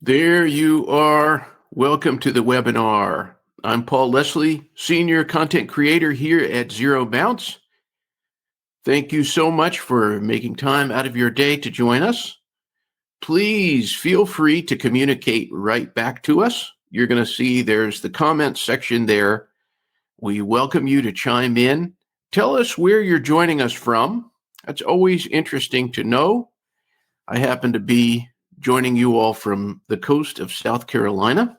There you are. Welcome to the webinar. I'm Paul Leslie, Senior Content Creator here at ZeroBounce. Thank you so much for making time out of your day to join us. Please feel free to communicate right back to us. You're going to see there's the comments section there. We welcome you to chime in. Tell us where you're joining us from. That's always interesting to know. I happen to be joining you all from the coast of South Carolina.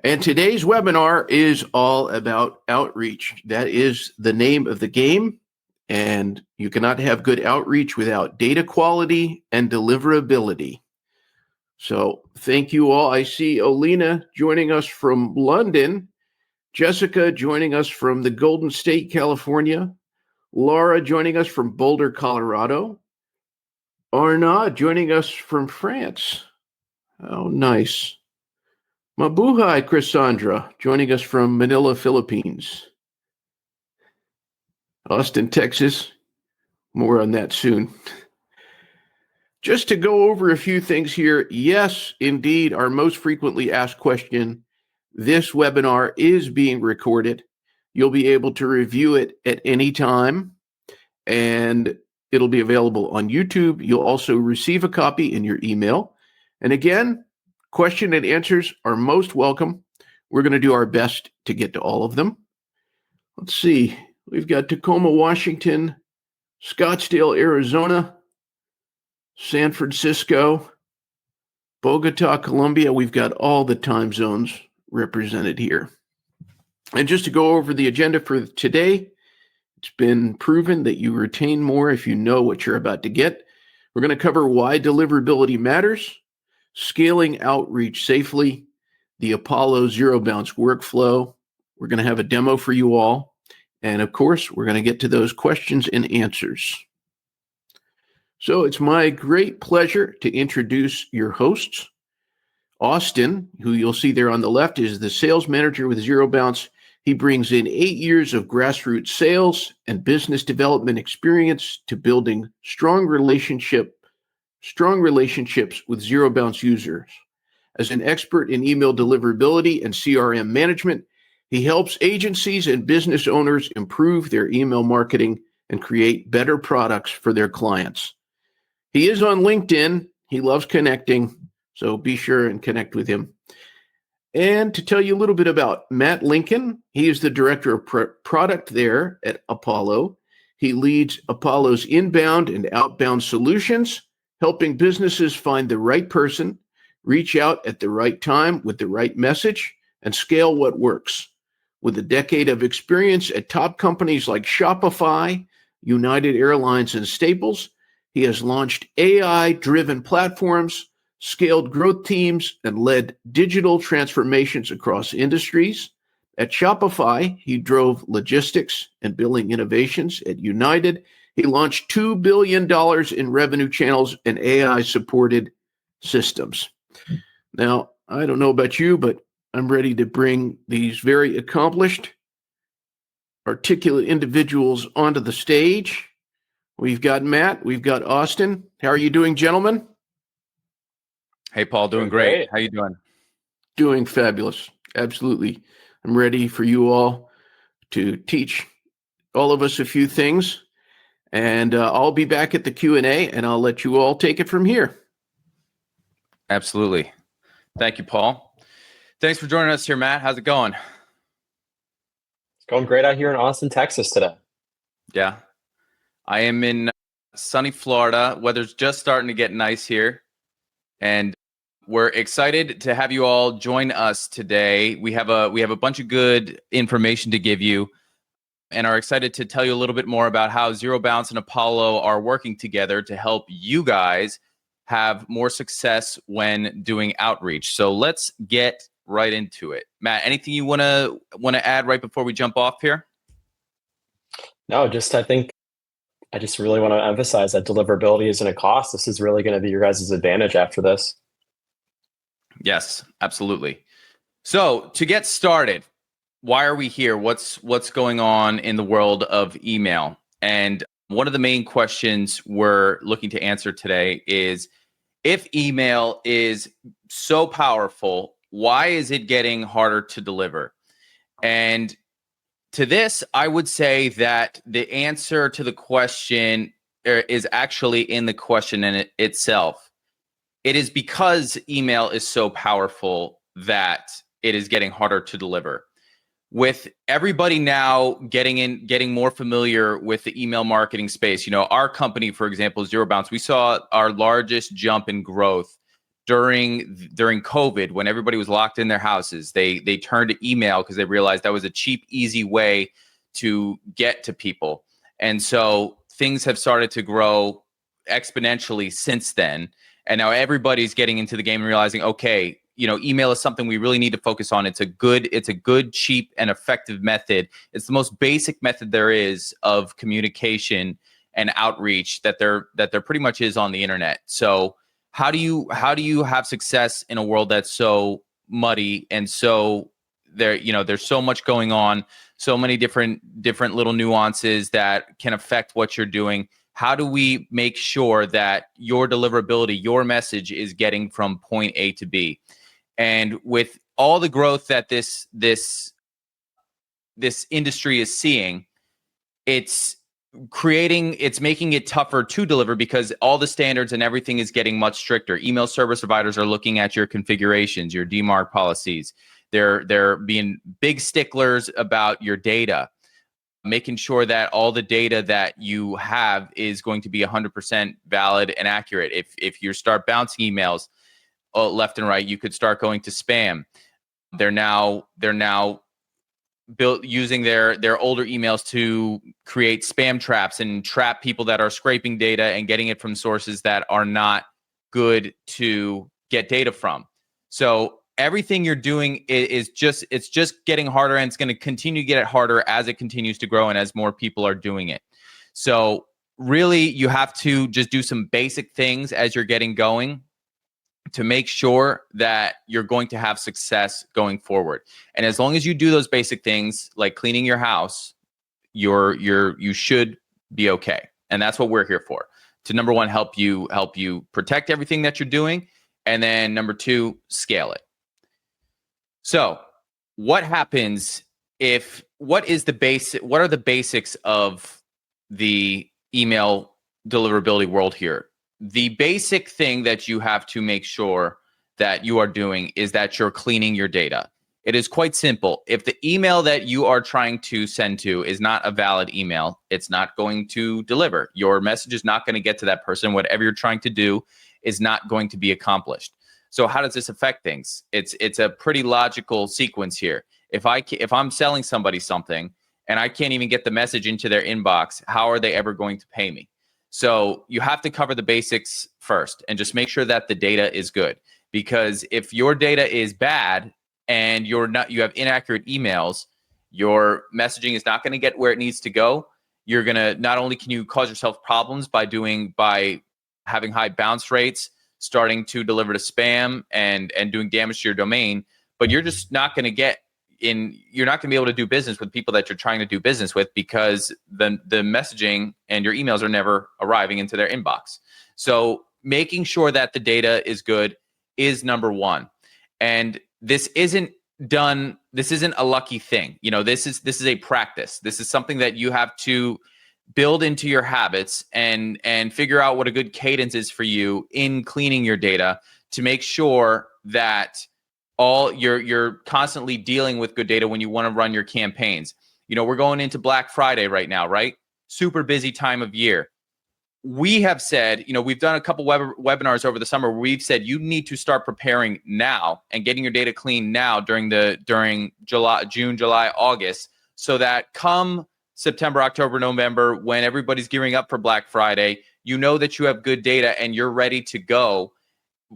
And today's webinar is all about outreach. That is the name of the game. And you cannot have good outreach without data quality and deliverability. So thank you all. I see Olena joining us from London, Jessica joining us from the Golden State, California, Laura joining us from Boulder, Colorado, Arnaud joining us from France. Oh, nice. Mabuhay Chrisandra joining us from Manila, Philippines. Austin, Texas. More on that soon. Just to go over a few things here. Yes, indeed, our most frequently asked question. This webinar is being recorded. You'll be able to review it at any time, and it'll be available on YouTube. You'll also receive a copy in your email. And again, question and answers are most welcome. We're going to do our best to get to all of them. Let's see. We've got Tacoma, Washington, Scottsdale, Arizona, San Francisco, Bogota, Colombia. We've got all the time zones represented here. And just to go over the agenda for today, it's been proven that you retain more if you know what you're about to get. We're going to cover why deliverability matters, scaling outreach safely, the Apollo ZeroBounce workflow. We're going to have a demo for you all. And of course, we're going to get to those questions and answers. So it's my great pleasure to introduce your hosts. Austin, who you'll see there on the left, is the sales manager with ZeroBounce. He brings in 8 years of grassroots sales and business development experience to building strong relationships with ZeroBounce users. As an expert in email deliverability and CRM management, he helps agencies and business owners improve their email marketing and create better products for their clients. He is on LinkedIn. He loves connecting, so be sure and connect with him. And to tell you a little bit about Matt Lincoln, he is the director of product there at Apollo. He leads Apollo's inbound and outbound solutions, helping businesses find the right person, reach out at the right time with the right message, and scale what works. With a decade of experience at top companies like Shopify, United Airlines, and Staples, he has launched AI-driven platforms, scaled growth teams, and led digital transformations across industries. At Shopify, he drove logistics and billing innovations. At United, he launched $2 billion in revenue channels and AI-supported systems. Now, I don't know about you, but I'm ready to bring these very accomplished, articulate individuals onto the stage. We've got Matt, we've got Austin. How are you doing, gentlemen? Hey, Paul, doing great. How you doing? Doing fabulous. Absolutely. I'm ready for you all to teach all of us a few things. And I'll be back at the Q&A, and I'll let you all take it from here. Absolutely. Thank you, Paul. Thanks for joining us here, Matt. How's it going? It's going great out here in Austin, Texas today. Yeah. I am in sunny Florida. Weather's just starting to get nice here. And we're excited to have you all join us today. We have a bunch of good information to give you and are excited to tell you a little bit more about how ZeroBounce and Apollo are working together to help you guys have more success when doing outreach. So let's get right into it. Matt, anything you want to add right before we jump off here? No, I just really want to emphasize that deliverability isn't a cost. This is really going to be your guys' advantage after this. Yes, absolutely. So to get started, why are we here? What's going on in the world of email? And one of the main questions we're looking to answer today is if email is so powerful, why is it getting harder to deliver? And to this, I would say that the answer to the question is actually in the question in itself. It is because email is so powerful that it is getting harder to deliver. With everybody now getting more familiar with the email marketing space, our company, for example, ZeroBounce, we saw our largest jump in growth during COVID, when everybody was locked in their houses. They turned to email because they realized that was a cheap, easy way to get to people. And so things have started to grow exponentially since then. And now everybody's getting into the game and realizing, okay, email is something we really need to focus on. It's a good, cheap, and effective method. It's the most basic method there is of communication and outreach that there pretty much is on the internet. So how do you have success in a world that's so muddy and so there's so much going on, so many different little nuances that can affect what you're doing? How do we make sure that your deliverability, your message, is getting from point A to B? And with all the growth that this industry is seeing, it's making it tougher to deliver because all the standards and everything is getting much stricter. Email service providers are looking at your configurations, your DMARC policies. They're being big sticklers about your data, making sure that all the data that you have is going to be 100% valid and accurate. If you start bouncing emails left and right, you could start going to spam. They're now built using their older emails to create spam traps and trap people that are scraping data and getting it from sources that are not good to get data from. So everything you're doing is just getting harder, and it's going to continue to get harder as it continues to grow and as more people are doing it. So really, you have to just do some basic things as you're getting going to make sure that you're going to have success going forward. And as long as you do those basic things like cleaning your house, you should be okay. And that's what we're here for. To number one, help you protect everything that you're doing, and then number two, scale it. So, what happens what are the basics of the email deliverability world here? The basic thing that you have to make sure that you are doing is that you're cleaning your data. It is quite simple. If the email that you are trying to send to is not a valid email, it's not going to deliver. Your message is not going to get to that person. Whatever you're trying to do is not going to be accomplished. So how does this affect things? It's a pretty logical sequence here. If I'm selling somebody something and I can't even get the message into their inbox, how are they ever going to pay me? So you have to cover the basics first and just make sure that the data is good. Because if your data is bad and you have inaccurate emails, your messaging is not going to get where it needs to go. You're going to, not only can you cause yourself problems by having high bounce rates, starting to deliver to spam and doing damage to your domain, but you're just not going to you're not going to be able to do business with people that you're trying to do business with because the messaging and your emails are never arriving into their inbox. So making sure that the data is good is number one. And this isn't a lucky thing. This is a practice. This is something that you have to build into your habits and figure out what a good cadence is for you in cleaning your data to make sure that you're constantly dealing with good data when you want to run your campaigns. We're going into Black Friday right now, right? Super busy time of year. We have said, we've done a couple webinars over the summer where we've said you need to start preparing now and getting your data clean now during June, July, August, so that come September, October, November, when everybody's gearing up for Black Friday, you know that you have good data and you're ready to go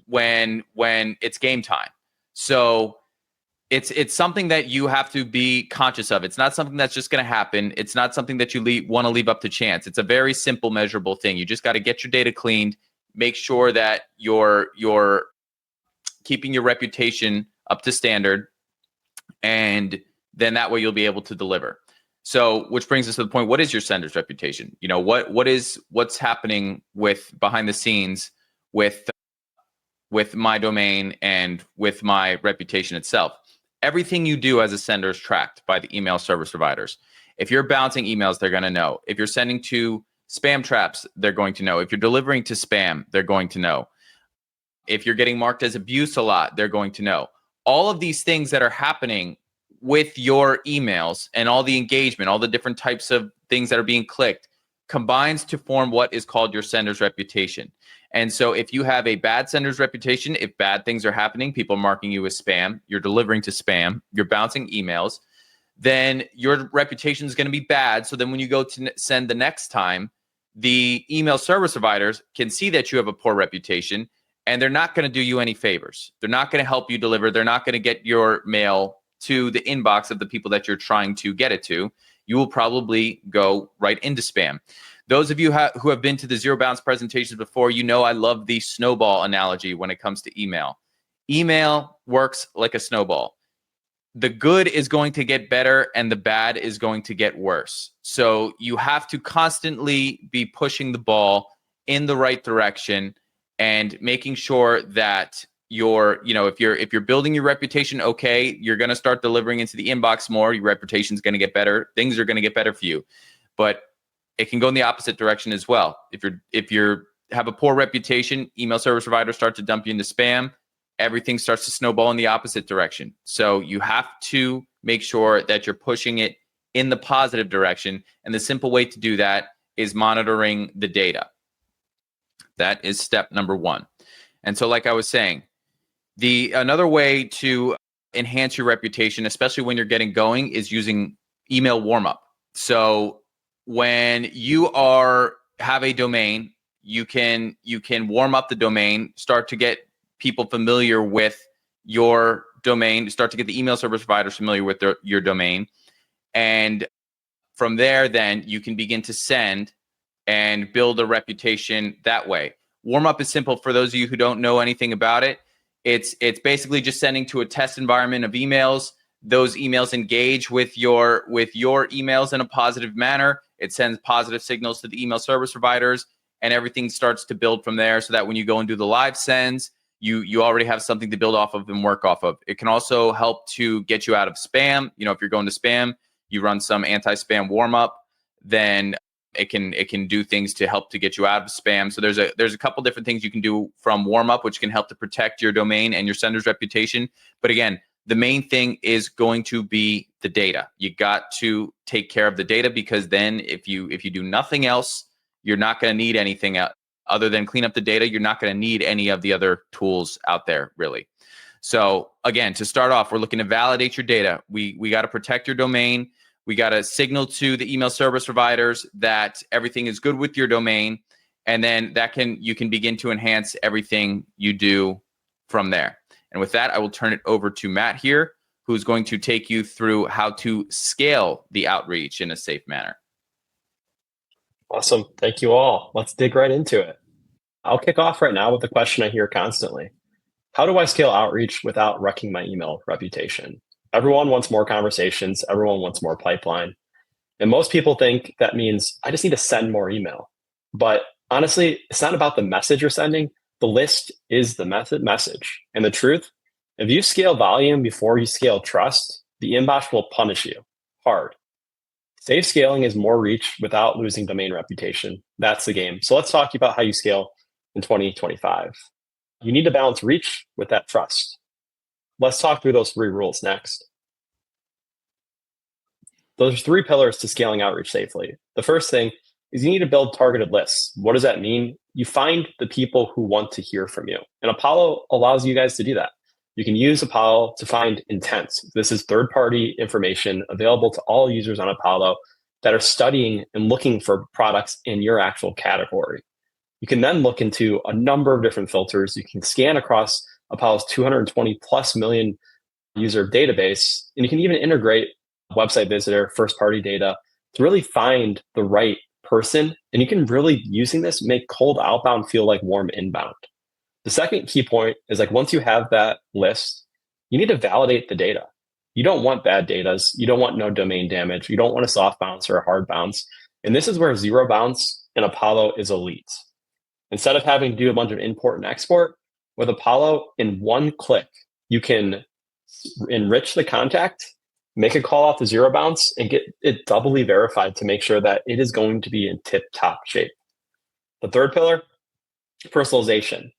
when it's game time. So it's something that you have to be conscious of. It's not something that's just going to happen. It's not something that you want to leave up to chance. It's a very simple, measurable thing. You just got to get your data cleaned, make sure that you're keeping your reputation up to standard, and then that way you'll be able to deliver. So, which brings us to the point: what is your sender's reputation? What's happening with behind the scenes with with my domain and with my reputation itself. Everything you do as a sender is tracked by the email service providers. If you're bouncing emails, they're going to know. If you're sending to spam traps, they're going to know. If you're delivering to spam, they're going to know. If you're getting marked as abuse a lot, they're going to know. All of these things that are happening with your emails and all the engagement, all the different types of things that are being clicked, combines to form what is called your sender's reputation. And so if you have a bad sender's reputation, if bad things are happening, people marking you as spam, you're delivering to spam, you're bouncing emails, then your reputation is going to be bad. So then when you go to send the next time, the email service providers can see that you have a poor reputation, and they're not going to do you any favors. They're not going to help you deliver. They're not going to get your mail to the inbox of the people that you're trying to get it to. You will probably go right into spam. Those of you who have been to the Zero Bounce presentations before, you know I love the snowball analogy when it comes to email. Email works like a snowball. The good is going to get better and the bad is going to get worse. So you have to constantly be pushing the ball in the right direction and making sure that if you're building your reputation, okay, you're going to start delivering into the inbox more. Your reputation's going to get better. Things are going to get better for you. But it can go in the opposite direction as well. If you have a poor reputation, email service providers start to dump you into spam. Everything starts to snowball in the opposite direction. So you have to make sure that you're pushing it in the positive direction. And the simple way to do that is monitoring the data. That is step number one. And so like I was saying, another way to enhance your reputation, especially when you're getting going, is using email warm-up. So when you have a domain, you can warm up the domain, start to get people familiar with your domain, start to get the email service providers familiar with your domain. And from there, then you can begin to send and build a reputation that way. Warm up is simple for those of you who don't know anything about it. It's basically just sending to a test environment of emails. Those emails engage with your emails in a positive manner. It sends positive signals to the email service providers, and everything starts to build from there so that when you go and do the live sends, you already have something to build off of and work off of. It can also help to get you out of spam. If you're going to spam, you run some anti-spam warm-up, then it can do things to help to get you out of spam. So there's a couple different things you can do from warm-up, which can help to protect your domain and your sender's reputation. But again, the main thing is going to be the data. You got to take care of the data, because then if you do nothing else, you're not going to need anything other than clean up the data. You're not going to need any of the other tools out there, really. So again, to start off, we're looking to validate your data. We got to protect your domain. We got to signal to the email service providers that everything is good with your domain. And then you can begin to enhance everything you do from there. And with that, I will turn it over to Matt here, who's going to take you through how to scale the outreach in a safe manner. Awesome. Thank you all. Let's dig right into it. I'll kick off right now with the question I hear constantly. How do I scale outreach without wrecking my email reputation? Everyone wants more conversations. Everyone wants more pipeline. And most people think that means I just need to send more email. But honestly, it's not about the message you're sending. The list is the message. And the truth, if you scale volume before you scale trust, the inbox will punish you hard. Safe scaling is more reach without losing domain reputation. That's the game. So let's talk about how you scale in 2025. You need to balance reach with that trust. Let's talk through those 3 rules next. Those are 3 pillars to scaling outreach safely. The first thing is you need to build targeted lists. What does that mean? You find the people who want to hear from you. And Apollo allows you guys to do that. You can use Apollo to find intents. This is third-party information available to all users on Apollo that are studying and looking for products in your actual category. You can then look into a number of different filters. You can scan across Apollo's 220 plus million user database, and you can even integrate website visitor, first-party data to really find the right person. And you can really, using this, make cold outbound feel like warm inbound. The second key point is once you have that list, you need to validate the data. You don't want bad data. You don't want no domain damage. You don't want a soft bounce or a hard bounce. And this is where ZeroBounce and Apollo is elite. Instead of having to do a bunch of import and export, With Apollo, in one click, you can enrich the contact, make a call off the ZeroBounce, and get it doubly verified to make sure that it is going to be in tip-top shape. The third pillar, personalization.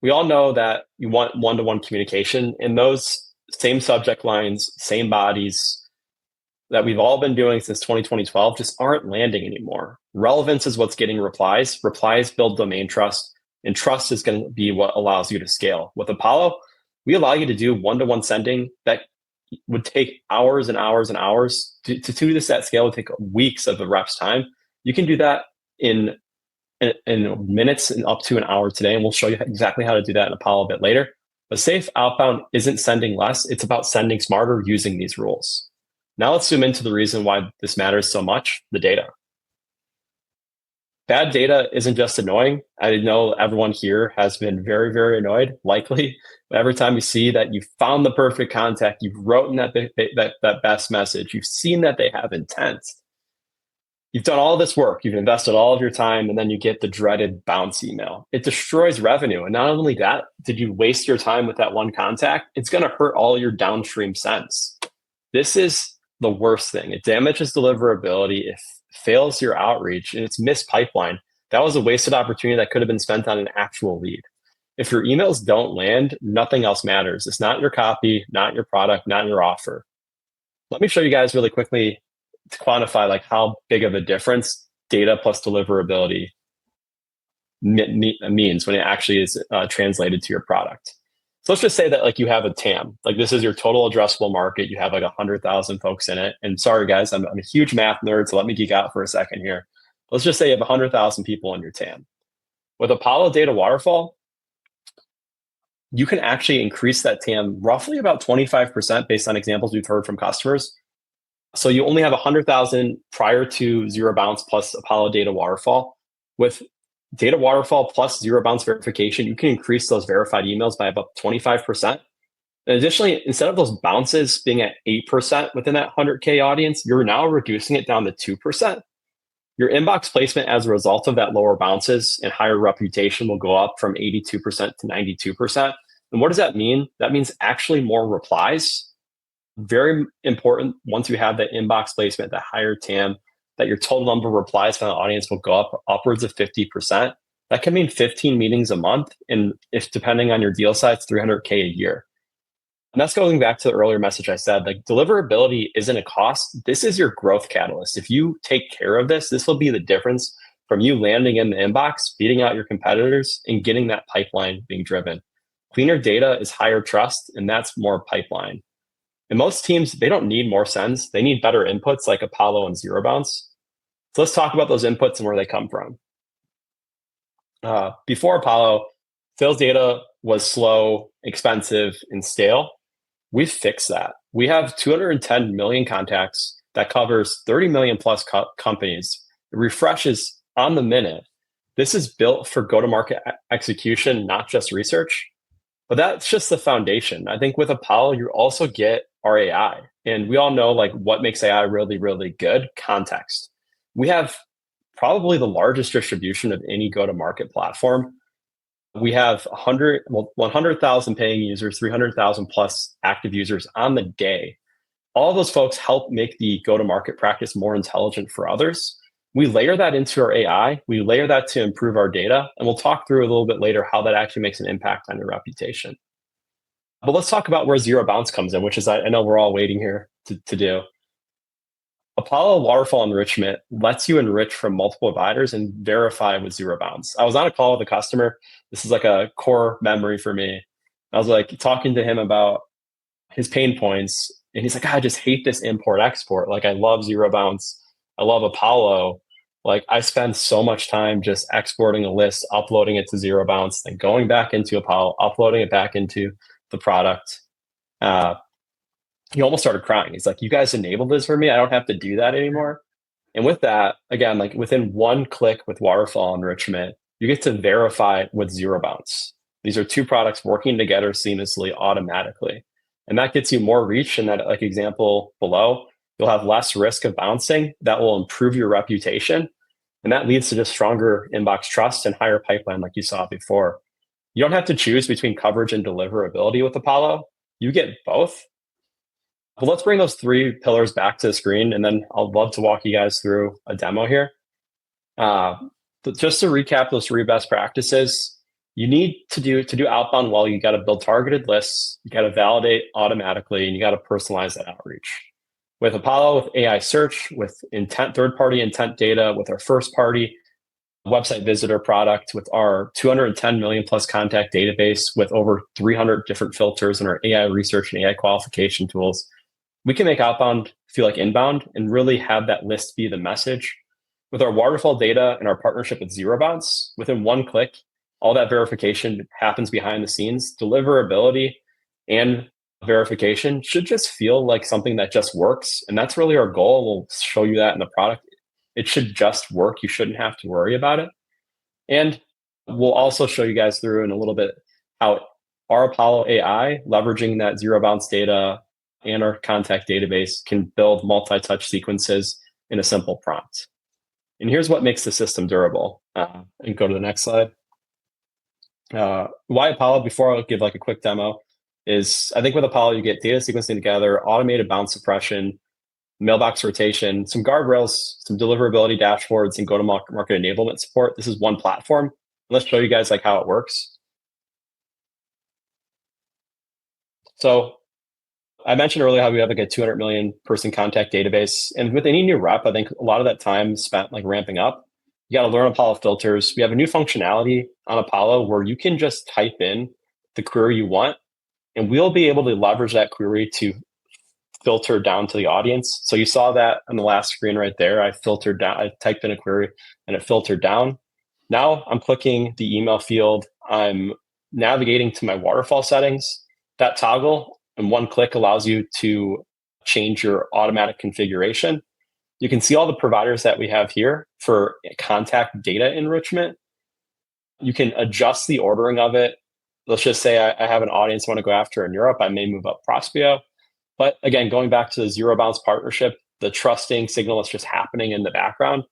We all know that you want one-to-one communication, and those same subject lines, same bodies that we've all been doing since 2012 just aren't landing anymore. Relevance is what's getting replies. Replies build domain trust, and trust is going to be what allows you to scale. With Apollo, we allow you to do one-to-one sending that would take hours and hours and hours. To do this at scale would take weeks of the rep's time. You can do that in minutes and up to an hour today, and we'll show you exactly how to do that in Apollo a bit later. But safe outbound isn't sending less. It's about sending smarter using these rules. Now let's zoom into the reason why this matters so much, the data. Bad data isn't just annoying. I know everyone here has been very, very annoyed, likely. Every time you see that you found the perfect contact, you've written that best message, you've seen that they have intent. You've done all this work, you've invested all of your time, and then you get the dreaded bounce email. It destroys revenue. And not only that, did you waste your time with that one contact? It's going to hurt all your downstream sends. This is the worst thing. It damages deliverability. It fails your outreach, and it's missed pipeline. That was a wasted opportunity that could have been spent on an actual lead. If your emails don't land, nothing else matters. It's not your copy, not your product, not your offer. Let me show you guys really quickly to quantify like how big of a difference data plus deliverability means when it actually is translated to your product. So let's just say that like you have a TAM, like this is your total addressable market. You have like 100,000 folks in it. And sorry guys, I'm a huge math nerd, so let me geek out for a second here. Let's just say you have 100,000 people in your TAM. With Apollo Data Waterfall, you can actually increase that TAM roughly about 25% based on examples we've heard from customers. So you only have 100,000 prior to ZeroBounce plus Apollo Data Waterfall. With Data Waterfall plus ZeroBounce verification, you can increase those verified emails by about 25%. And additionally, instead of those bounces being at 8% within that 100K audience, you're now reducing it down to 2%. Your inbox placement as a result of that lower bounces and higher reputation will go up from 82% to 92%. And what does that mean? That means actually more replies. Very important once you have that inbox placement, that higher TAM, that your total number of replies from the audience will go up upwards of 50%. That can mean 15 meetings a month. And if depending on your deal size, 300K a year. And that's going back to the earlier message I said, like deliverability isn't a cost. This is your growth catalyst. If you take care of this, this will be the difference from you landing in the inbox, beating out your competitors, and getting that pipeline being driven. Cleaner data is higher trust, and that's more pipeline. And most teams, they don't need more sends. They need better inputs like Apollo and ZeroBounce. So let's talk about those inputs and where they come from. Before Apollo, sales data was slow, expensive, and stale. We've fixed that. We have 210 million contacts that covers 30 million plus companies. It refreshes on the minute. This is built for go-to-market execution, not just research. But that's just the foundation. I think with Apollo, you also get our AI. And we all know like what makes AI really, really good? Context. We have probably the largest distribution of any go-to-market platform. We have 100,000 paying users, 300,000 plus active users on the day. All of those folks help make the go-to-market practice more intelligent for others. We layer that into our AI. We layer that to improve our data. And we'll talk through a little bit later how that actually makes an impact on your reputation. But let's talk about where ZeroBounce comes in, which is I know we're all waiting here to do. Apollo Waterfall Enrichment lets you enrich from multiple providers and verify with ZeroBounce. I was on a call with a customer. This is like a core memory for me. I was like talking to him about his pain points. And he's like, I just hate this import export. Like I love ZeroBounce. I love Apollo. Like I spend so much time just exporting a list, uploading it to ZeroBounce, then going back into Apollo, uploading it back into the product. He almost started crying. He's like, you guys enabled this for me. I don't have to do that anymore. And with that, again, like within one click with Waterfall Enrichment, you get to verify with ZeroBounce. These are two products working together seamlessly, automatically. And that gets you more reach. In that like example below, you'll have less risk of bouncing. That will improve your reputation. And that leads to just stronger inbox trust and higher pipeline like you saw before. You don't have to choose between coverage and deliverability with Apollo. You get both. But let's bring those 3 pillars back to the screen, and then I'll love to walk you guys through a demo here. Just to recap those 3 best practices, you need to do outbound well, you got to build targeted lists, you got to validate automatically, and you got to personalize that outreach. With Apollo, with AI search, with third-party intent data, with our first-party website visitor product, with our 210 million plus contact database, with over 300 different filters and our AI research and AI qualification tools, we can make outbound feel like inbound and really have that list be the message. With our waterfall data and our partnership with ZeroBounce, within 1 click, all that verification happens behind the scenes. Deliverability and verification should just feel like something that just works. And that's really our goal. We'll show you that in the product. It should just work. You shouldn't have to worry about it. And we'll also show you guys through in a little bit how our Apollo AI, leveraging that ZeroBounce data and our contact database, can build multi-touch sequences in a simple prompt. And here's what makes the system durable. And go to the next slide. Why Apollo, before I'll give like a quick demo, is I think with Apollo, you get data sequencing together, automated bounce suppression, mailbox rotation, some guardrails, some deliverability dashboards, and go-to-market enablement support. This is one platform. Let's show you guys like how it works. So I mentioned earlier how we have like a 200 million person contact database. And with any new rep, I think a lot of that time spent like ramping up. You got to learn Apollo filters. We have a new functionality on Apollo where you can just type in the query you want, and we'll be able to leverage that query to filter down to the audience. So you saw that on the last screen right there. I filtered down, I typed in a query and it filtered down. Now I'm clicking the email field. I'm navigating to my waterfall settings. That toggle in 1 click allows you to change your automatic configuration. You can see all the providers that we have here for contact data enrichment. You can adjust the ordering of it. Let's just say I have an audience I want to go after in Europe. I may move up Prospio. But again, going back to the ZeroBounce partnership, the trusting signal that's just happening in the background.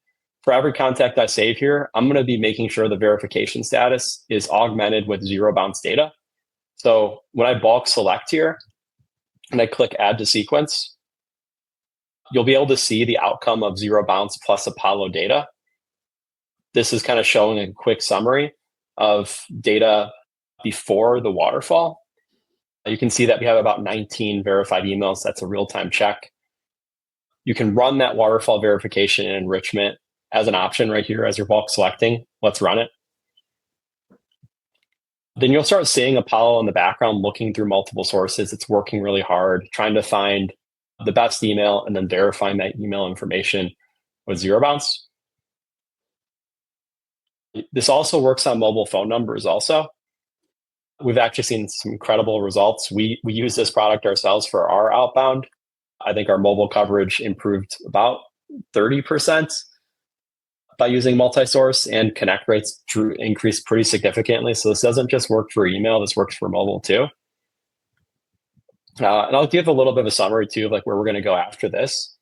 For every contact I save here, I'm going to be making sure the verification status is augmented with ZeroBounce data. So when I bulk select here and I click add to sequence, you'll be able to see the outcome of ZeroBounce plus Apollo data. This is kind of showing a quick summary of data before the waterfall. You can see that we have about 19 verified emails. That's a real-time check. You can run that waterfall verification and enrichment as an option right here as you're bulk selecting. Let's run it. Then you'll start seeing Apollo in the background looking through multiple sources. It's working really hard, trying to find the best email and then verifying that email information with ZeroBounce. This also works on mobile phone numbers also. We've actually seen some incredible results. We use this product ourselves for our outbound. I think our mobile coverage improved about 30% by using multi-source, and connect rates increased pretty significantly. So this doesn't just work for email, this works for mobile too. And I'll give a little bit of a summary too of like where we're going to go after this.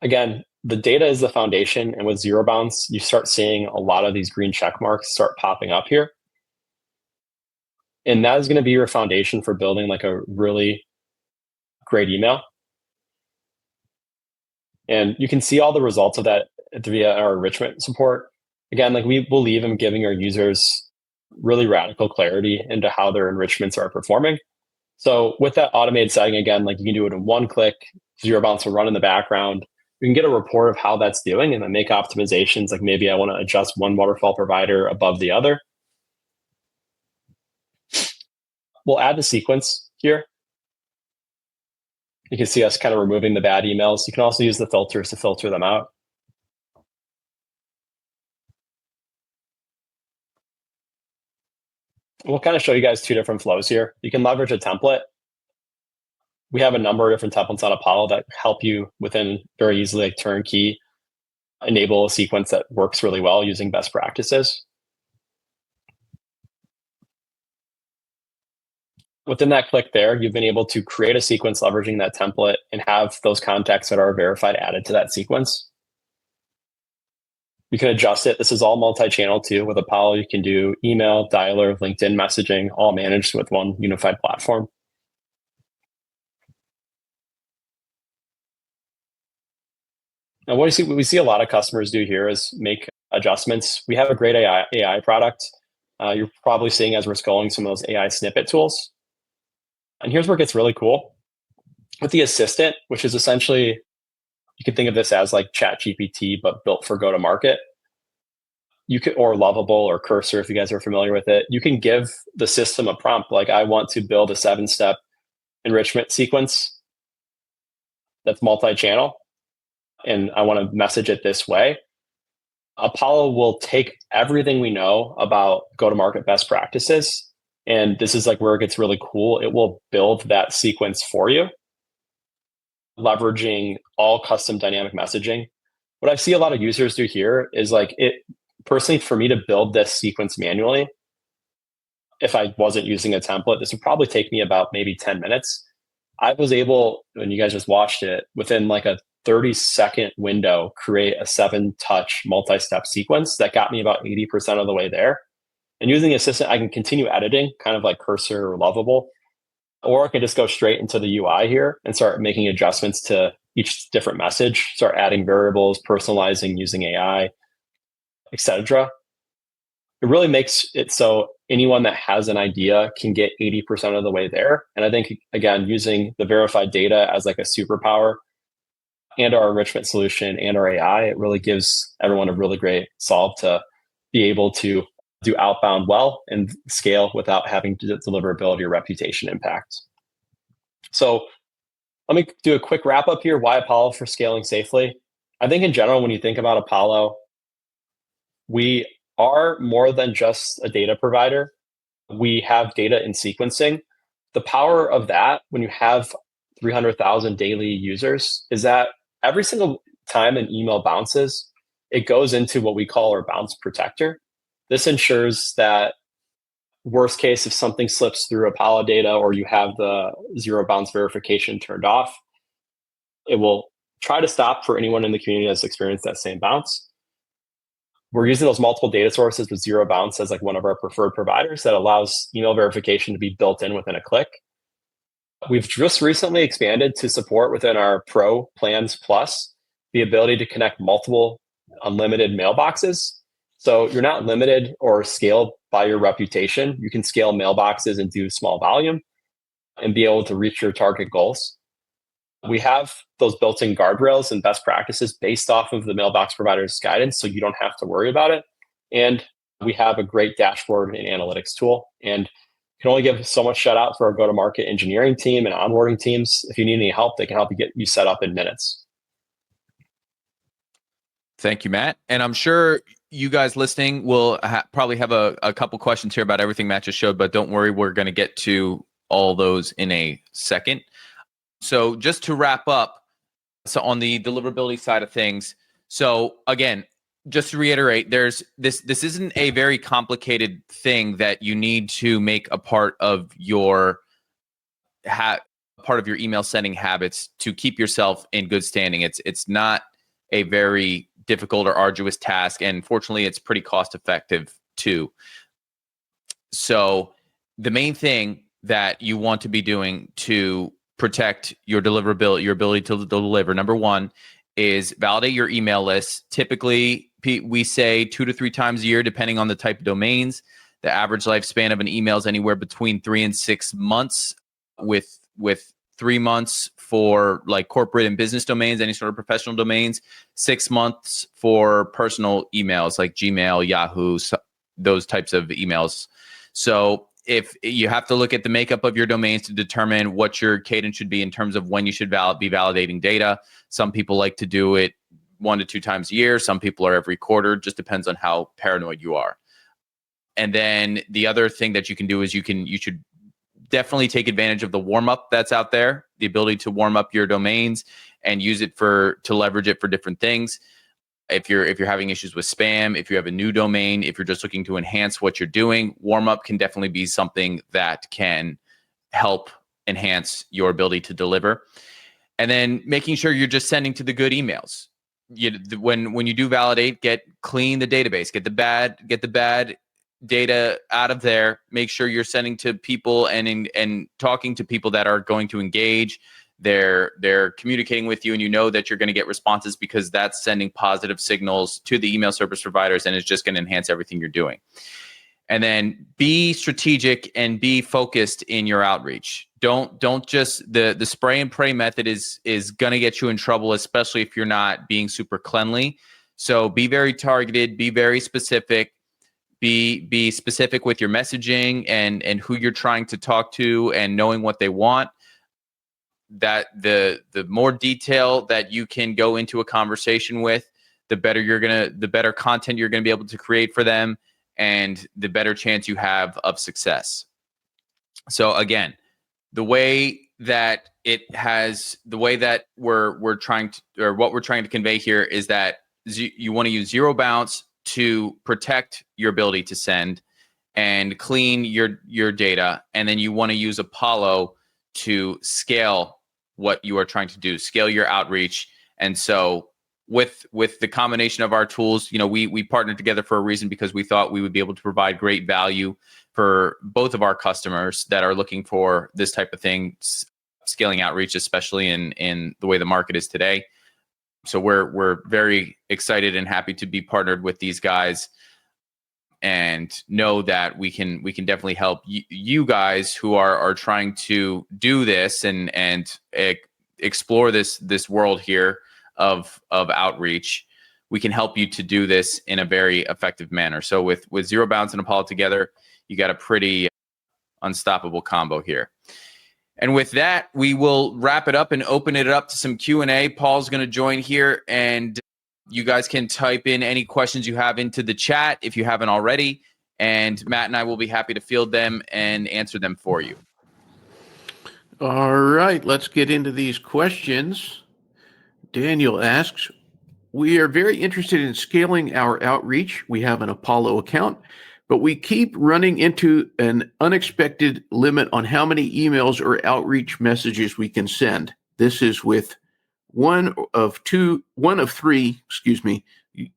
Again, the data is the foundation, and with ZeroBounce, you start seeing a lot of these green check marks start popping up here. And that is going to be your foundation for building like a really great email. And you can see all the results of that via our enrichment support. Again, like we believe in giving our users really radical clarity into how their enrichments are performing. So with that automated setting, again, like you can do it in 1 click, ZeroBounce will run in the background. You can get a report of how that's doing and then make optimizations. Like maybe I want to adjust one waterfall provider above the other. We'll add the sequence here. You can see us kind of removing the bad emails. You can also use the filters to filter them out. We'll kind of show you guys 2 different flows here. You can leverage a template. We have a number of different templates on Apollo that help you within very easily like turnkey enable a sequence that works really well using best practices. Within that click there, you've been able to create a sequence leveraging that template and have those contacts that are verified added to that sequence. You can adjust it. This is all multi-channel too. With Apollo, you can do email, dialer, LinkedIn messaging, all managed with one unified platform. And what we see a lot of customers do here is make adjustments. We have a great AI product. You're probably seeing as we're scrolling some of those AI snippet tools. And here's where it gets really cool. With the assistant, which is essentially, you can think of this as like ChatGPT, but built for go-to-market. You could, or Lovable or Cursor, if you guys are familiar with it. You can give the system a prompt, like I want to build a 7-step enrichment sequence that's multi-channel, and I want to message it this way. Apollo will take everything we know about go-to-market best practices, and this is like where it gets really cool. It will build that sequence for you, leveraging all custom dynamic messaging. What I see a lot of users do here is like it, personally, for me to build this sequence manually, if I wasn't using a template, this would probably take me about maybe 10 minutes. I was able, when you guys just watched it, within like a 30-second window, create a 7-touch multi-step sequence that got me about 80% of the way there. And using the assistant, I can continue editing, kind of like Cursor or Lovable, or I can just go straight into the UI here and start making adjustments to each different message, start adding variables, personalizing using AI, etc. It really makes it so anyone that has an idea can get 80% of the way there. And I think, again, using the verified data as like a superpower and our enrichment solution and our AI, it really gives everyone a really great solve to be able to do outbound well and scale without having deliverability or reputation impact. So let me do a quick wrap up here. Why Apollo for scaling safely? I think in general, when you think about Apollo, we are more than just a data provider. We have data in sequencing. The power of that, when you have 300,000 daily users, is that every single time an email bounces, it goes into what we call our bounce protector. This ensures that worst case, if something slips through Apollo data or you have the zero bounce verification turned off, it will try to stop for anyone in the community that's experienced that same bounce. We're using those multiple data sources with ZeroBounce as like one of our preferred providers that allows email verification to be built in within a click. We've just recently expanded to support within our Pro Plans Plus the ability to connect multiple unlimited mailboxes. So you're not limited or scaled by your reputation. You can scale mailboxes and do small volume and be able to reach your target goals. We have those built-in guardrails and best practices based off of the mailbox provider's guidance, so you don't have to worry about it. And we have a great dashboard and analytics tool. And can only give so much shout out for our go-to-market engineering team and onboarding teams. If you need any help, they can help you get you set up in minutes. Thank you, Matt. And I'm sure you guys listening will probably have a couple questions here about everything Matt just showed, but don't worry, we're going to get to all those in a second. So just to wrap up, so on the deliverability side of things, so again, just to reiterate, there's this isn't a very complicated thing that you need to make a part of your email sending habits to keep yourself in good standing. It's not a very difficult or arduous task, and fortunately, it's pretty cost effective too. So the main thing that you want to be doing to protect your deliverability, your ability to deliver, number one, is validate your email list. Typically, we say 2 to 3 times a year, depending on the type of domains. The average lifespan of an email is anywhere between 3 and 6 months, with 3 months for like corporate and business domains, any sort of professional domains, 6 months for personal emails like Gmail, Yahoo, those types of emails. So if you have to look at the makeup of your domains to determine what your cadence should be in terms of when you should be validating data. Some people like to do it 1 to 2 times a year. Some people are every quarter. Just depends on how paranoid you are. And then the other thing that you can do is you should definitely take advantage of the warm up that's out there, the ability to warm up your domains and use it to leverage it for different things. If you're having issues with spam, if you have a new domain, if you're just looking to enhance what you're doing, warm up can definitely be something that can help enhance your ability to deliver. And then making sure you're just sending to the good emails. when you do validate, clean the database, get the bad data out of there. Make sure you're sending to people and talking to people that are going to engage. They're communicating with you, and you know that you're going to get responses because that's sending positive signals to the email service providers, and it's just going to enhance everything you're doing. And then be strategic and be focused in your outreach. Don't just the spray and pray method is going to get you in trouble, especially if you're not being super cleanly. So be very targeted, be very specific, be specific with your messaging and who you're trying to talk to and knowing what they want. That the more detail that you can go into a conversation with, the better content you're gonna be able to create for them, and the better chance you have of success. So again, the way that we're trying to, or what we're trying to convey here, is that you want to use ZeroBounce to protect your ability to send and clean your data, and then you want to use Apollo to scale what you are trying to do, scale your outreach. And so with the combination of our tools, we partnered together for a reason, because we thought we would be able to provide great value for both of our customers that are looking for this type of thing, scaling outreach, especially in the way the market is today. So we're very excited and happy to be partnered with these guys, and know that we can definitely help you guys who are trying to do this and explore this world here of outreach. We can help you to do this in a very effective manner. So with ZeroBounce and Apollo together, you got a pretty unstoppable combo here. And with that, we will wrap it up and open it up to some Q&A. Paul's going to join here, and you guys can type in any questions you have into the chat if you haven't already, and Matt and I will be happy to field them and answer them for you. All right, let's get into these questions. Daniel asks, we are very interested in scaling our outreach. We have an Apollo account, but we keep running into an unexpected limit on how many emails or outreach messages we can send. This is with one of three,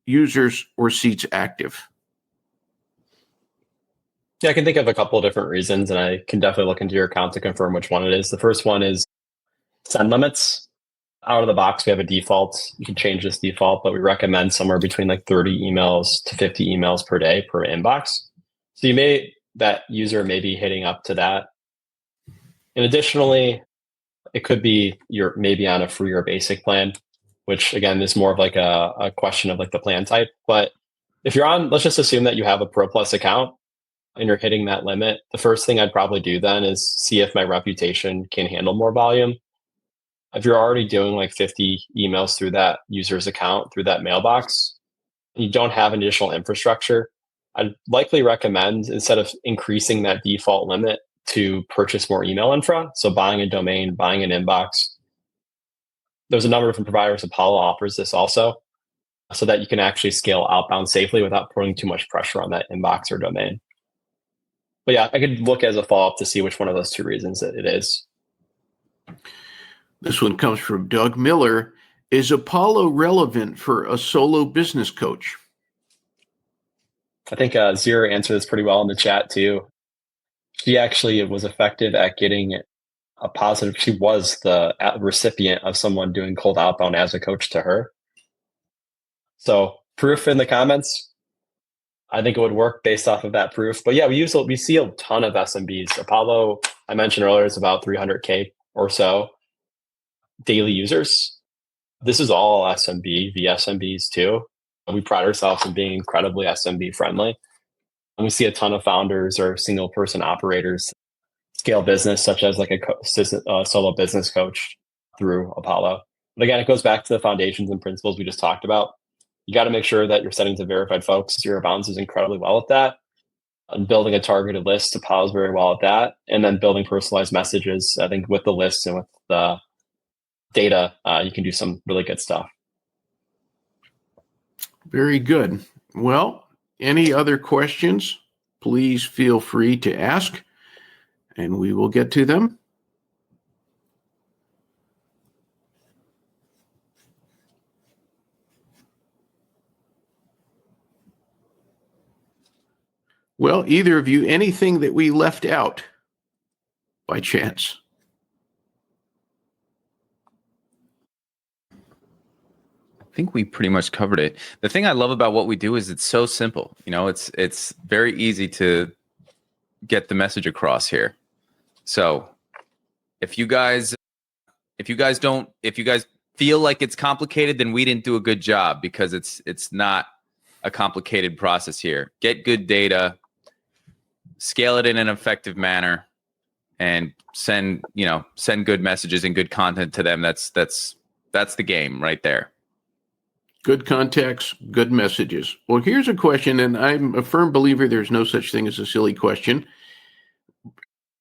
users or seats active. Yeah, I can think of a couple of different reasons, and I can definitely look into your account to confirm which one it is. The first one is send limits. Out of the box, we have a default. You can change this default, but we recommend somewhere between like 30 emails to 50 emails per day per inbox. So that user may be hitting up to that. And additionally, it could be you're maybe on a free or basic plan, which again is more of like a question of like the plan type. But if you're on, let's just assume that you have a Pro Plus account and you're hitting that limit, the first thing I'd probably do then is see if my reputation can handle more volume. If you're already doing like 50 emails through that user's account, through that mailbox, and you don't have additional infrastructure, I'd likely recommend, instead of increasing that default limit, to purchase more email infra. So buying a domain, buying an inbox. There's a number of different providers. Apollo offers this also, so that you can actually scale outbound safely without putting too much pressure on that inbox or domain. But yeah, I could look as a follow-up to see which one of those two reasons it is. This one comes from Doug Miller. Is Apollo relevant for a solo business coach? I think Zero answered this pretty well in the chat too. She actually was effective at getting a positive. She was the recipient of someone doing cold outbound as a coach to her. So proof in the comments. I think it would work based off of that proof. But yeah, we see a ton of SMBs. Apollo, I mentioned earlier, is about 300K or so daily users. This is all SMB, VSMBs too. We pride ourselves in being incredibly SMB friendly. And we see a ton of founders or single person operators scale business, such as like a solo business coach through Apollo. But again, it goes back to the foundations and principles we just talked about. You got to make sure that you're sending to verified folks. ZeroBounce is incredibly well at that. And building a targeted list, Apollo is very well at that. And then building personalized messages. I think with the lists and with the data, you can do some really good stuff. Very good. Well, any other questions, please feel free to ask, and we will get to them. Well, either of you, anything that we left out by chance? I think we pretty much covered it. The thing I love about what we do is it's so simple. You know, it's very easy to get the message across here. So if you guys feel like it's complicated, then we didn't do a good job, because it's not a complicated process here. Get good data, scale it in an effective manner, and send good messages and good content to them. That's the game right there. Good contacts, good messages. Well, here's a question, and I'm a firm believer there's no such thing as a silly question.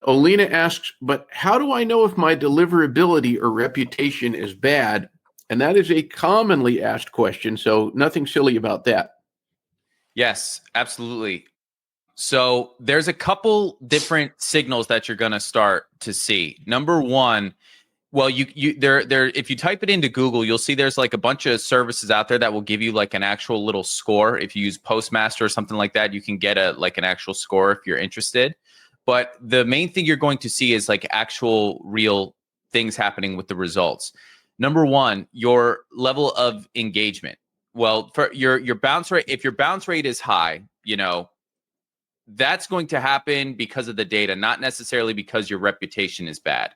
Olena asks, but how do I know if my deliverability or reputation is bad? And that is a commonly asked question, so nothing silly about that. Yes, absolutely. So there's a couple different signals that you're going to start to see. Number one, well, if you type it into Google, you'll see there's like a bunch of services out there that will give you like an actual little score. If you use Postmaster or something like that, you can get an actual score if you're interested. But the main thing you're going to see is like actual real things happening with the results. Number one, your level of engagement. Well, for your bounce rate, if your bounce rate is high, that's going to happen because of the data, not necessarily because your reputation is bad.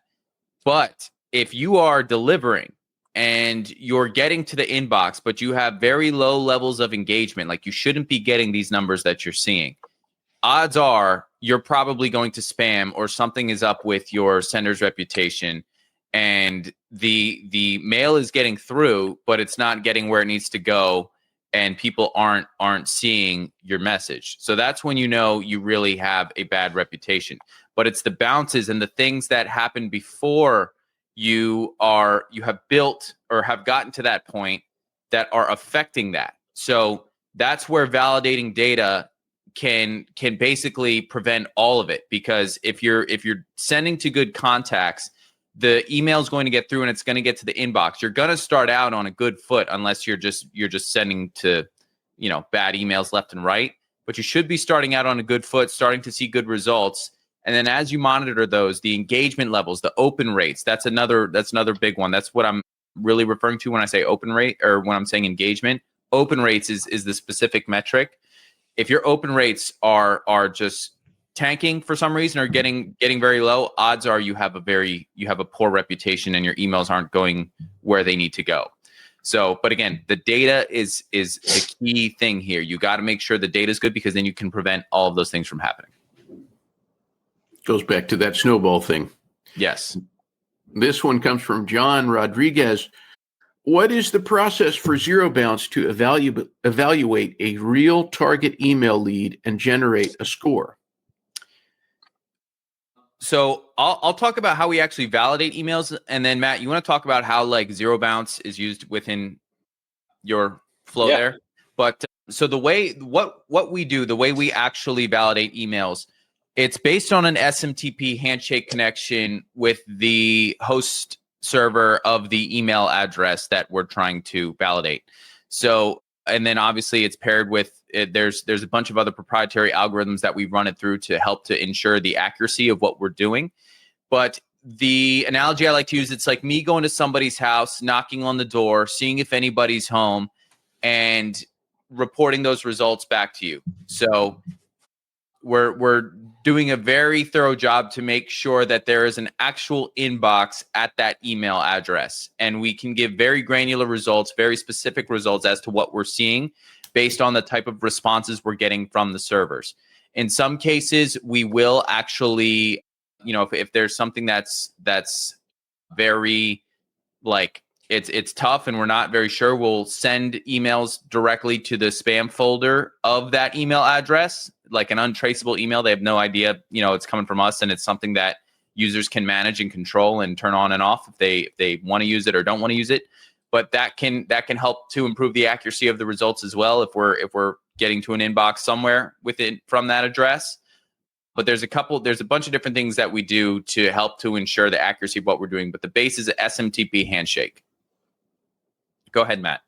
But if you are delivering and you're getting to the inbox, but you have very low levels of engagement, like you shouldn't be getting these numbers that you're seeing, odds are you're probably going to spam, or something is up with your sender's reputation, and the mail is getting through, but it's not getting where it needs to go, and people aren't seeing your message. So that's when you know you really have a bad reputation. But it's the bounces and the things that happen before you have built or have gotten to that point that are affecting that. So that's where validating data can basically prevent all of it, because if you're sending to good contacts, the email is going to get through and it's going to get to the inbox. You're going to start out on a good foot, unless you're just sending to bad emails left and right. But you should be starting out on a good foot, starting to see good results. And then as you monitor those, the engagement levels, the open rates, that's another big one. That's what I'm really referring to when I say open rate, or when I'm saying engagement. Open rates is the specific metric. If your open rates are just tanking for some reason, or getting very low, odds are you have a poor reputation and your emails aren't going where they need to go. So, but again, the data is the key thing here. You got to make sure the data is good, because then you can prevent all of those things from happening. Goes back to that snowball thing. Yes. This one comes from John Rodriguez. What is the process for ZeroBounce to evaluate a real target email lead and generate a score? So I'll talk about how we actually validate emails, and then Matt, you want to talk about how like ZeroBounce is used within your flow there. But so the way what we do, the way we actually validate emails, it's based on an SMTP handshake connection with the host server of the email address that we're trying to validate. So, and then obviously it's paired with there's a bunch of other proprietary algorithms that we run it through to help to ensure the accuracy of what we're doing. But the analogy I like to use, it's like me going to somebody's house, knocking on the door, seeing if anybody's home, and reporting those results back to you. So we're doing a very thorough job to make sure that there is an actual inbox at that email address. And we can give very granular results, very specific results as to what we're seeing based on the type of responses we're getting from the servers. In some cases, we will actually, if there's something that's very like it's tough and we're not very sure, we'll send emails directly to the spam folder of that email address, like an untraceable email. They have no idea, it's coming from us, and it's something that users can manage and control and turn on and off if they want to use it or don't want to use it. But that can help to improve the accuracy of the results as well if we're getting to an inbox somewhere within from that address. But there's a bunch of different things that we do to help to ensure the accuracy of what we're doing. But the base is an SMTP handshake. Go ahead, Matt.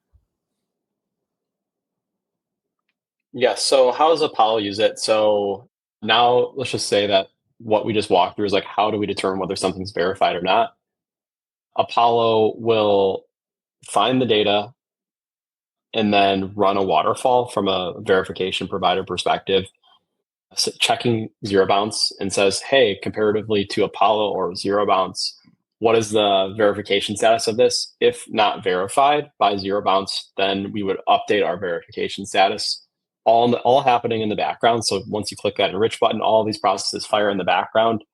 Yeah. So how does Apollo use it? So now let's just say that what we just walked through is like, how do we determine whether something's verified or not? Apollo will find the data and then run a waterfall from a verification provider perspective, checking ZeroBounce and says, hey, comparatively to Apollo or ZeroBounce, what is the verification status of this? If not verified by ZeroBounce, then we would update our verification status. All happening in the background. So once you click that enrich button, all these processes fire in the background.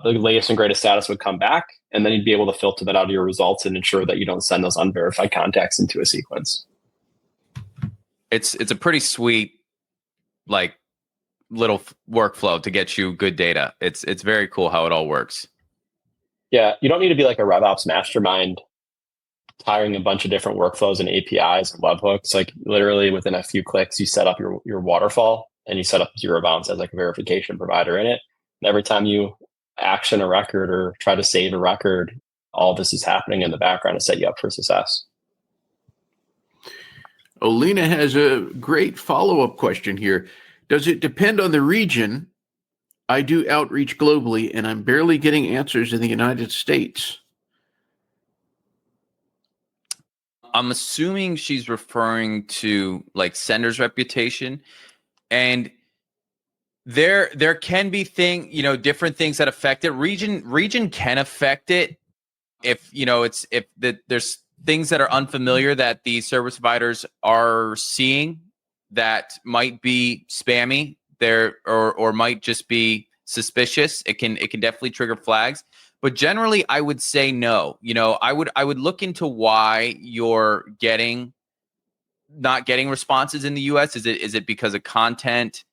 The latest and greatest status would come back, and then you'd be able to filter that out of your results and ensure that you don't send those unverified contacts into a sequence. It's a pretty sweet, like, little workflow to get you good data. It's very cool how it all works. Yeah, you don't need to be like a RevOps mastermind, hiring a bunch of different workflows and APIs and webhooks. Like literally within a few clicks, you set up your waterfall and you set up ZeroBounce as like a verification provider in it. And every time you action a record or try to save a record, all this is happening in the background to set you up for success. Olena has a great follow-up question here. Does it depend on the region? I do outreach globally, and I'm barely getting answers in the United States. I'm assuming she's referring to like sender's reputation, and there can be different things that affect it. Region can affect it if there's things that are unfamiliar that the service providers are seeing that might be spammy there or might just be suspicious. It can definitely trigger flags. But generally, I would say no. I would look into why you're not getting responses in the US. Is it because of content?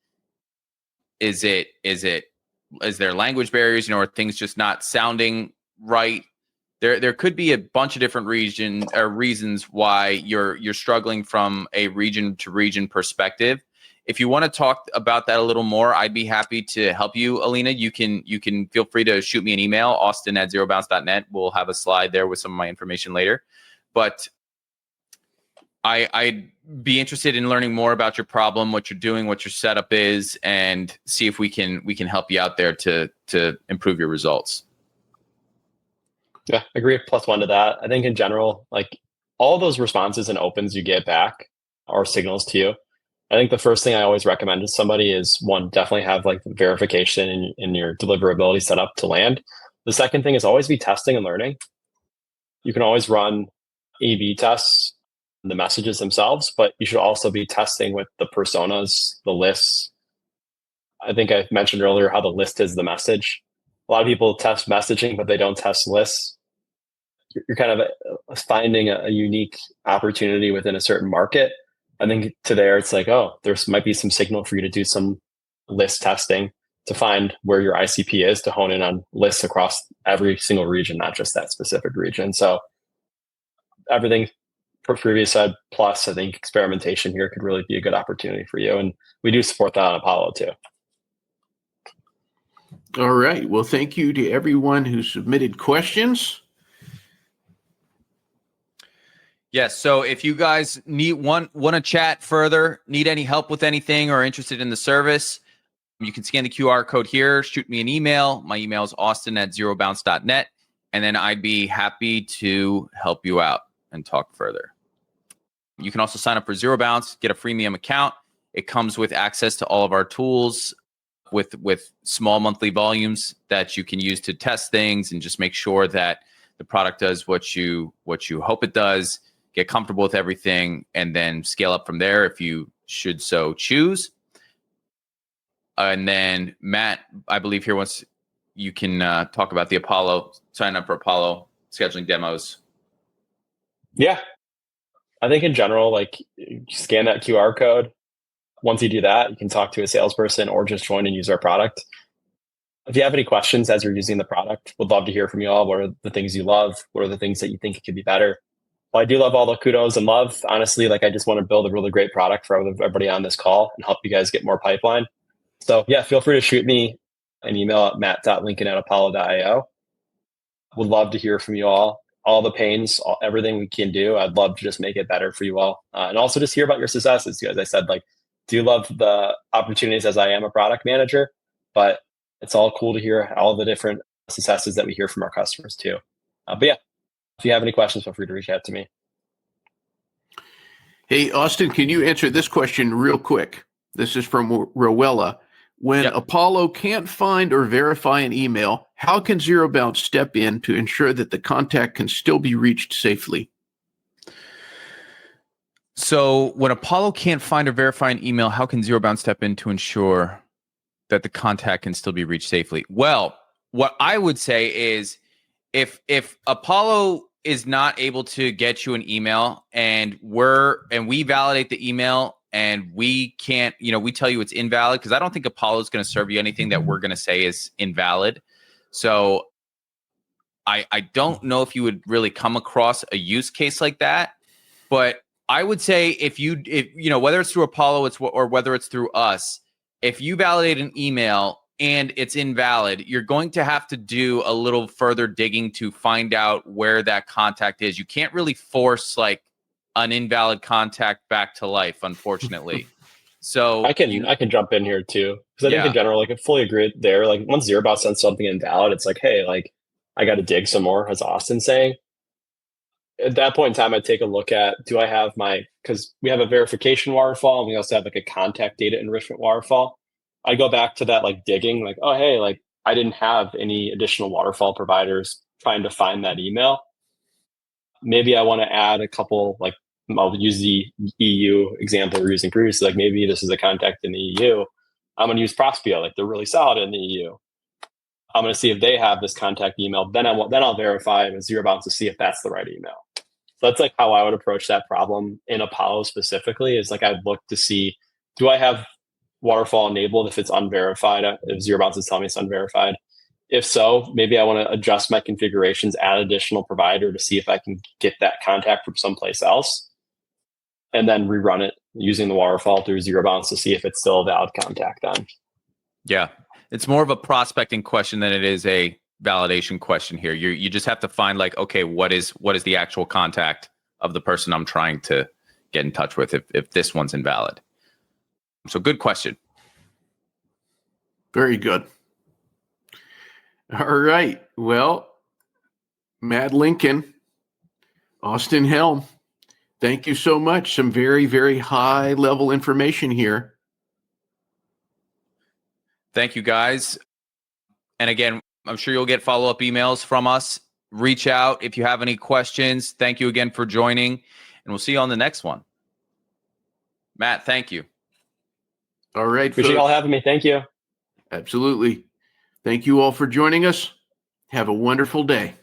Is there language barriers? Are things just not sounding right? There could be a bunch of different reasons why you're struggling from a region to region perspective. If you want to talk about that a little more, I'd be happy to help you, Alina. You can feel free to shoot me an email, austin@zerobounce.net. We'll have a slide there with some of my information later. But I'd be interested in learning more about your problem, what you're doing, what your setup is, and see if we can help you out there to improve your results. Yeah, I agree. +1 to that. I think in general, like all those responses and opens you get back are signals to you. I think the first thing I always recommend to somebody is one, definitely have like verification in your deliverability set up to land. The second thing is always be testing and learning. You can always run A/B tests, the messages themselves, but you should also be testing with the personas, the lists. I think I mentioned earlier how the list is the message. A lot of people test messaging, but they don't test lists. You're kind of finding a unique opportunity within a certain market. I think to there, it's like, oh, there might be some signal for you to do some list testing to find where your ICP is, to hone in on lists across every single region, not just that specific region. So everything previous said, plus I think experimentation here could really be a good opportunity for you. And we do support that on Apollo too. All right. Well, thank you to everyone who submitted questions. Yes. So if you guys want to chat further, need any help with anything, or interested in the service, you can scan the QR code here, shoot me an email. My email is austin@zerobounce.net, and then I'd be happy to help you out and talk further. You can also sign up for ZeroBounce, get a freemium account. It comes with access to all of our tools with small monthly volumes that you can use to test things and just make sure that the product does what you hope it does. Get comfortable with everything, and then scale up from there if you should so choose. And then Matt, I believe here you can talk about the Apollo, sign up for Apollo scheduling demos. Yeah. I think in general, like scan that QR code. Once you do that, you can talk to a salesperson or just join and use our product. If you have any questions as you're using the product, would love to hear from you all. What are the things you love? What are the things that you think it could be better? Well, I do love all the kudos and love. Honestly, like I just want to build a really great product for everybody on this call and help you guys get more pipeline. So yeah, feel free to shoot me an email at matt.lincoln@apollo.io. Would love to hear from you all the pains, everything we can do. I'd love to just make it better for you all. And also just hear about your successes. As I said, like do love the opportunities as I am a product manager, but it's all cool to hear all the different successes that we hear from our customers too. But yeah, if you have any questions, feel free to reach out to me. Hey, Austin, can you answer this question real quick? This is from Rowella. When Apollo can't find or verify an email, how can ZeroBounce step in to ensure that the contact can still be reached safely? So when Apollo can't find or verify an email, how can ZeroBounce step in to ensure that the contact can still be reached safely? Well, what I would say is if Apollo is not able to get you an email and we validate the email and we can't, we tell you it's invalid, because I don't think Apollo is going to serve you anything that we're going to say is invalid. So I don't know if you would really come across a use case like that, but I would say if whether it's through Apollo or whether it's through us, if you validate an email and it's invalid, you're going to have to do a little further digging to find out where that contact is. You can't really force like an invalid contact back to life, unfortunately. So I can jump in here too, because I think in general, like I fully agree there. Like once ZeroBounce sends something invalid, it's like, hey, like I got to dig some more, as Austin's saying. At that point in time, I take a look at, do I have because we have a verification waterfall and we also have like a contact data enrichment waterfall. I go back to that, like digging, like, oh, hey, like I didn't have any additional waterfall providers trying to find that email. Maybe I want to add a couple, like I'll use the EU example we were using previously. Like maybe this is a contact in the EU. I'm going to use Prospio, like they're really solid in the EU. I'm going to see if they have this contact email. Then I'll verify with ZeroBounce to see if that's the right email. So that's like how I would approach that problem in Apollo specifically. Is like I'd look to see, do I have waterfall enabled if it's unverified? If ZeroBounce is telling me it's unverified. If so, maybe I want to adjust my configurations, add additional provider to see if I can get that contact from someplace else, and then rerun it using the waterfall through ZeroBounce to see if it's still a valid contact then. Yeah. It's more of a prospecting question than it is a validation question here. You just have to find like, okay, what is the actual contact of the person I'm trying to get in touch with if this one's invalid. So good question. Very good. All right. Well, Matt Lincoln, Austin Helm, thank you so much. Some very, very high level information here. Thank you, guys. And again, I'm sure you'll get follow-up emails from us. Reach out if you have any questions. Thank you again for joining, and we'll see you on the next one. Matt, thank you. All right. Appreciate y'all having me. Thank you. Absolutely. Thank you all for joining us. Have a wonderful day.